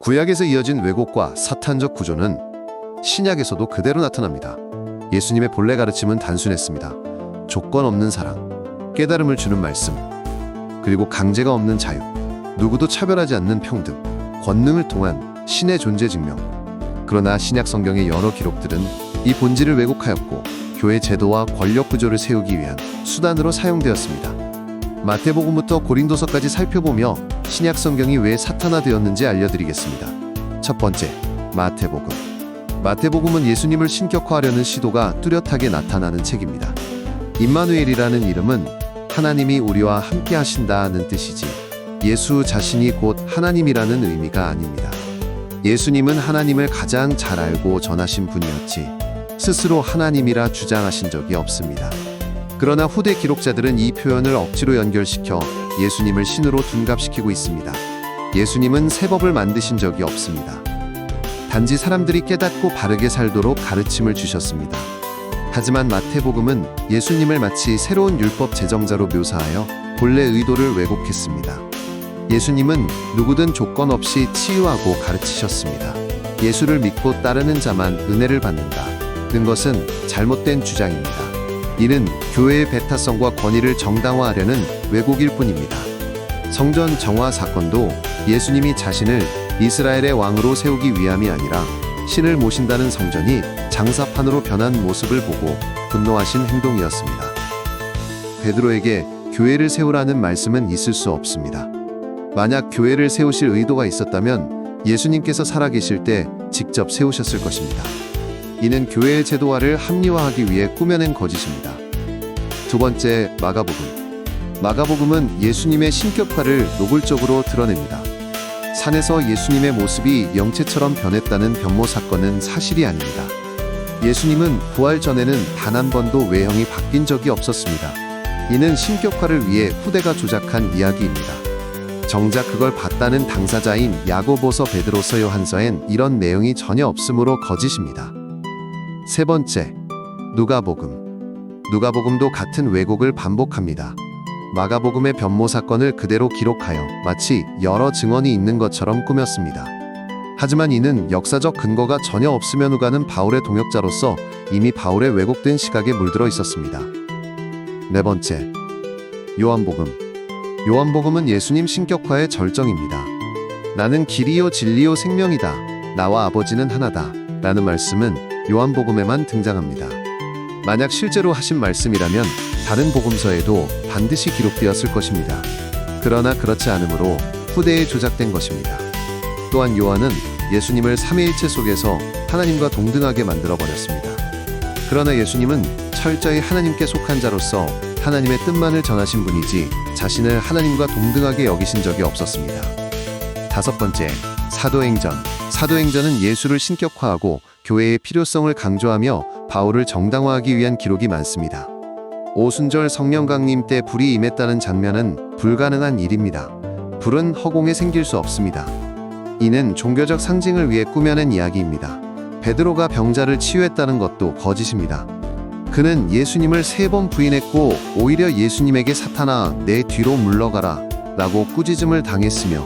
구약에서 이어진 왜곡과 사탄적 구조는 신약에서도 그대로 나타납니다. 예수님의 본래 가르침은 단순했습니다. 조건 없는 사랑, 깨달음을 주는 말씀, 그리고 강제가 없는 자유, 누구도 차별하지 않는 평등, 권능을 통한 신의 존재 증명. 그러나 신약 성경의 여러 기록들은 이 본질을 왜곡하였고 교회 제도와 권력 구조를 세우기 위한 수단으로 사용되었습니다. 마태복음부터 고린도서까지 살펴보며 신약 성경이 왜 사탄화되었는지 알려드리겠습니다. 첫 번째, 마태복음. 마태복음은 예수님을 신격화하려는 시도가 뚜렷하게 나타나는 책입니다. 임마누엘이라는 이름은 하나님이 우리와 함께 하신다는 뜻이지 예수 자신이 곧 하나님이라는 의미가 아닙니다. 예수님은 하나님을 가장 잘 알고 전하신 분이었지 스스로 하나님이라 주장하신 적이 없습니다. 그러나 후대 기록자들은 이 표현을 억지로 연결시켜 예수님을 신으로 둔갑시키고 있습니다. 예수님은 새 법을 만드신 적이 없습니다. 단지 사람들이 깨닫고 바르게 살도록 가르침을 주셨습니다. 하지만 마태복음은 예수님을 마치 새로운 율법 제정자로 묘사하여 본래 의도를 왜곡했습니다. 예수님은 누구든 조건 없이 치유하고 가르치셨습니다. 예수를 믿고 따르는 자만 은혜를 받는다는 것은 잘못된 주장입니다. 이는 교회의 배타성과 권위를 정당화하려는 왜곡일 뿐입니다. 성전 정화 사건도 예수님이 자신을 이스라엘의 왕으로 세우기 위함이 아니라 신을 모신다는 성전이 장사판으로 변한 모습을 보고 분노하신 행동이었습니다. 베드로에게 교회를 세우라는 말씀은 있을 수 없습니다. 만약 교회를 세우실 의도가 있었다면 예수님께서 살아계실 때 직접 세우셨을 것입니다. 이는 교회의 제도화를 합리화하기 위해 꾸며낸 거짓입니다. 두 번째, 마가복음. 마가복음은 예수님의 신격화를 노골적으로 드러냅니다. 산에서 예수님의 모습이 영체처럼 변했다는 변모 사건은 사실이 아닙니다. 예수님은 부활 전에는 단 한 번도 외형이 바뀐 적이 없었습니다. 이는 신격화를 위해 후대가 조작한 이야기입니다. 정작 그걸 봤다는 당사자인 야고보서, 베드로서, 요한서엔 이런 내용이 전혀 없으므로 거짓입니다. 세 번째, 누가복음. 누가복음도 같은 왜곡을 반복합니다. 마가복음의 변모 사건을 그대로 기록하여 마치 여러 증언이 있는 것처럼 꾸몄습니다. 하지만 이는 역사적 근거가 전혀 없으며 누가는 바울의 동역자로서 이미 바울의 왜곡된 시각에 물들어 있었습니다. 네 번째, 요한복음. 요한복음은 예수님 신격화의 절정입니다. 나는 길이요 진리요 생명이다. 나와 아버지는 하나다. 라는 말씀은 요한복음에만 등장합니다. 만약 실제로 하신 말씀이라면 다른 복음서에도 반드시 기록되었을 것입니다. 그러나 그렇지 않으므로 후대에 조작된 것입니다. 또한 요한은 예수님을 삼위일체 속에서 하나님과 동등하게 만들어버렸습니다. 그러나 예수님은 철저히 하나님께 속한 자로서 하나님의 뜻만을 전하신 분이지 자신을 하나님과 동등하게 여기신 적이 없었습니다. 다섯 번째, 사도행전. 사도행전은 예수를 신격화하고 교회의 필요성을 강조하며 바울을 정당화하기 위한 기록이 많습니다. 오순절 성령 강림 때 불이 임했다는 장면은 불가능한 일입니다. 불은 허공에 생길 수 없습니다. 이는 종교적 상징을 위해 꾸며낸 이야기입니다. 베드로가 병자를 치유했다는 것도 거짓입니다. 그는 예수님을 3번 부인했고 오히려 예수님에게 사탄아 내 뒤로 물러가라 라고 꾸짖음을 당했으며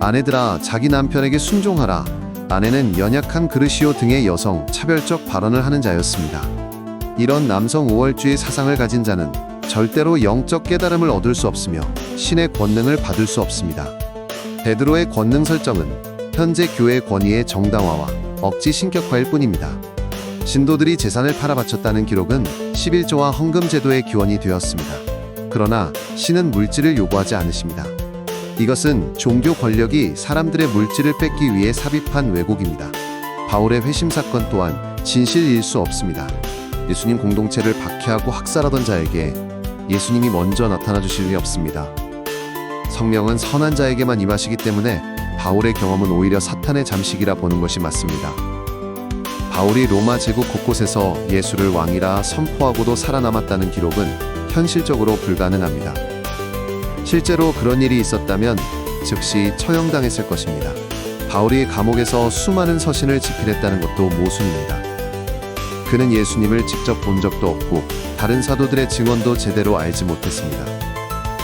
아내들아 자기 남편에게 순종하라, 아내는 연약한 그릇이요 등의 여성 차별적 발언을 하는 자였습니다. 이런 남성 우월주의 사상을 가진 자는 절대로 영적 깨달음을 얻을 수 없으며 신의 권능을 받을 수 없습니다. 베드로의 권능 설정은 현재 교회의 권위의 정당화와 억지 신격화일 뿐입니다. 신도들이 재산을 팔아 바쳤다는 기록은 11조와 헌금 제도의 기원이 되었습니다. 그러나 신은 물질을 요구하지 않으십니다. 이것은 종교 권력이 사람들의 물질을 뺏기 위해 삽입한 왜곡입니다. 바울의 회심 사건 또한 진실일 수 없습니다. 예수님 공동체를 박해하고 학살하던 자에게 예수님이 먼저 나타나 주실 리 없습니다. 성령은 선한 자에게만 임하시기 때문에 바울의 경험은 오히려 사탄의 잠식이라 보는 것이 맞습니다. 바울이 로마 제국 곳곳에서 예수를 왕이라 선포하고도 살아남았다는 기록은 현실적으로 불가능합니다. 실제로 그런 일이 있었다면 즉시 처형당했을 것입니다. 바울이 감옥에서 수많은 서신을 집필했다는 것도 모순입니다. 그는 예수님을 직접 본 적도 없고 다른 사도들의 증언도 제대로 알지 못했습니다.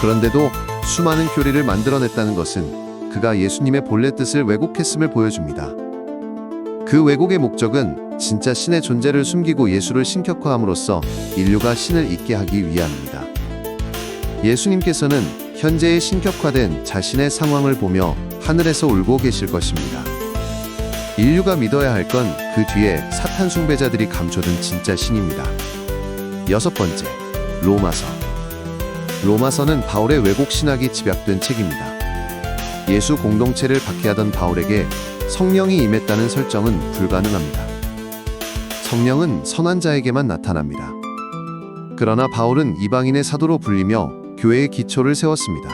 그런데도 수많은 교리를 만들어냈다는 것은 그가 예수님의 본래 뜻을 왜곡했음을 보여줍니다. 그 왜곡의 목적은 진짜 신의 존재를 숨기고 예수를 신격화함으로써 인류가 신을 잊게 하기 위함입니다. 예수님께서는 현재의 신격화된 자신의 상황을 보며 하늘에서 울고 계실 것입니다. 인류가 믿어야 할 건 그 뒤에 사탄 숭배자들이 감춰둔 진짜 신입니다. 6번째, 로마서. 로마서는 바울의 왜곡 신학이 집약된 책입니다. 예수 공동체를 박해하던 바울에게 성령이 임했다는 설정은 불가능합니다. 성령은 선한 자에게만 나타납니다. 그러나 바울은 이방인의 사도로 불리며 교회의 기초를 세웠습니다.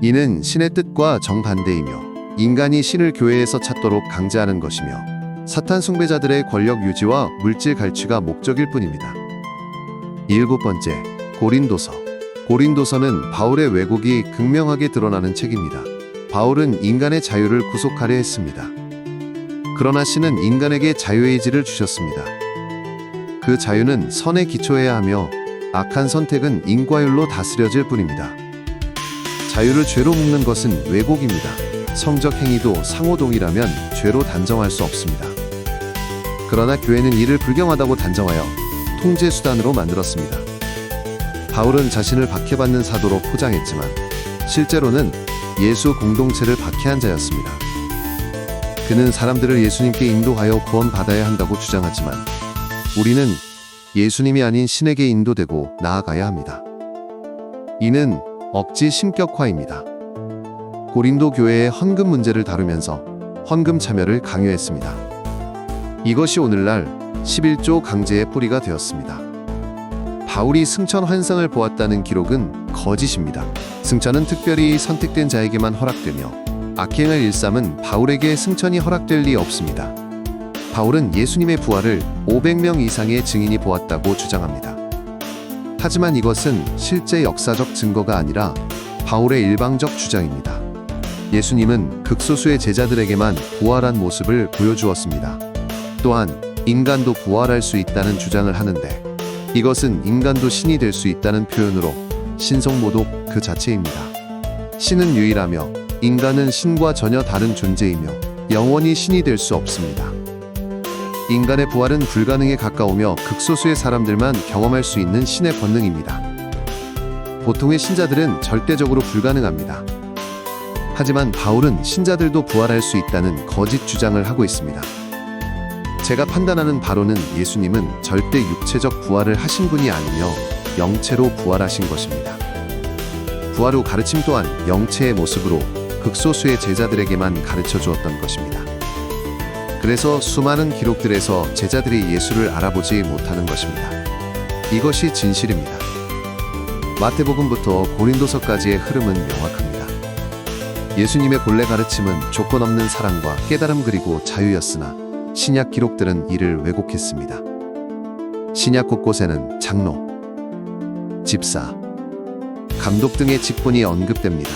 이는 신의 뜻과 정반대이며 인간이 신을 교회에서 찾도록 강제하는 것이며 사탄 숭배자들의 권력 유지와 물질 갈취가 목적일 뿐입니다. 7번째, 고린도서. 고린도서는 바울의 왜곡이 극명하게 드러나는 책입니다. 바울은 인간의 자유를 구속하려 했습니다. 그러나 신은 인간에게 자유의지를 주셨습니다. 그 자유는 선에 기초해야 하며 악한 선택은 인과율로 다스려질 뿐입니다. 자유를 죄로 묶는 것은 왜곡입니다. 성적 행위도 상호동일하면 죄로 단정할 수 없습니다. 그러나 교회는 이를 불경하다고 단정하여 통제 수단으로 만들었습니다. 바울은 자신을 박해받는 사도로 포장했지만 실제로는 예수 공동체를 박해한 자였습니다. 그는 사람들을 예수님께 인도하여 구원받아야 한다고 주장하지만 우리는 예수님이 아닌 신에게 인도되고 나아가야 합니다. 이는 억지 신격화입니다. 고린도 교회의 헌금 문제를 다루면서 헌금 참여를 강요했습니다. 이것이 오늘날 11조 강제의 뿌리가 되었습니다. 바울이 승천 환상을 보았다는 기록은 거짓입니다. 승천은 특별히 선택된 자에게만 허락되며 악행을 일삼은 바울에게 승천이 허락될 리 없습니다. 바울은 예수님의 부활을 500명 이상의 증인이 보았다고 주장합니다. 하지만 이것은 실제 역사적 증거가 아니라 바울의 일방적 주장입니다. 예수님은 극소수의 제자들에게만 부활한 모습을 보여주었습니다. 또한 인간도 부활할 수 있다는 주장을 하는데 이것은 인간도 신이 될 수 있다는 표현으로 신성모독 그 자체입니다. 신은 유일하며 인간은 신과 전혀 다른 존재이며 영원히 신이 될 수 없습니다. 인간의 부활은 불가능에 가까우며 극소수의 사람들만 경험할 수 있는 신의 권능입니다. 보통의 신자들은 절대적으로 불가능합니다. 하지만 바울은 신자들도 부활할 수 있다는 거짓 주장을 하고 있습니다. 제가 판단하는 바로는 예수님은 절대 육체적 부활을 하신 분이 아니며 영체로 부활하신 것입니다. 부활 후 가르침 또한 영체의 모습으로 극소수의 제자들에게만 가르쳐 주었던 것입니다. 그래서 수많은 기록들에서 제자들이 예수를 알아보지 못하는 것입니다. 이것이 진실입니다. 마태복음부터 고린도서까지의 흐름은 명확합니다. 예수님의 본래 가르침은 조건 없는 사랑과 깨달음 그리고 자유였으나 신약 기록들은 이를 왜곡했습니다. 신약 곳곳에는 장로, 집사, 감독 등의 직분이 언급됩니다.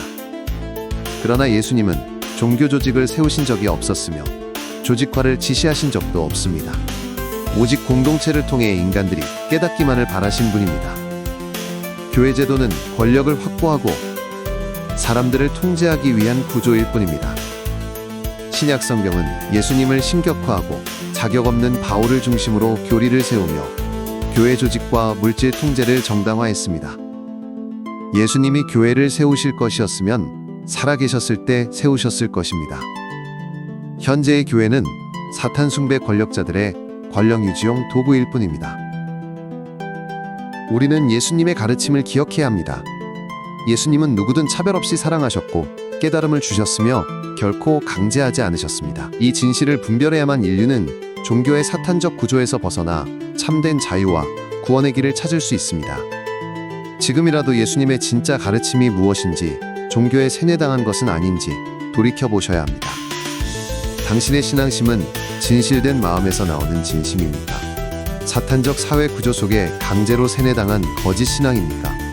그러나 예수님은 종교 조직을 세우신 적이 없었으며 조직화를 지시하신 적도 없습니다. 오직 공동체를 통해 인간들이 깨닫기만을 바라신 분입니다. 교회 제도는 권력을 확보하고 사람들을 통제하기 위한 구조일 뿐입니다. 신약 성경은 예수님을 신격화하고 자격 없는 바울을 중심으로 교리를 세우며 교회 조직과 물질 통제를 정당화했습니다. 예수님이 교회를 세우실 것이었으면 살아계셨을 때 세우셨을 것입니다. 현재의 교회는 사탄 숭배 권력자들의 권력 유지용 도구일 뿐입니다. 우리는 예수님의 가르침을 기억해야 합니다. 예수님은 누구든 차별 없이 사랑하셨고 깨달음을 주셨으며 결코 강제하지 않으셨습니다. 이 진실을 분별해야만 인류는 종교의 사탄적 구조에서 벗어나 참된 자유와 구원의 길을 찾을 수 있습니다. 지금이라도 예수님의 진짜 가르침이 무엇인지, 종교에 세뇌당한 것은 아닌지 돌이켜보셔야 합니다. 당신의 신앙심은 진실된 마음에서 나오는 진심입니까? 사탄적 사회 구조 속에 강제로 세뇌당한 거짓 신앙입니까?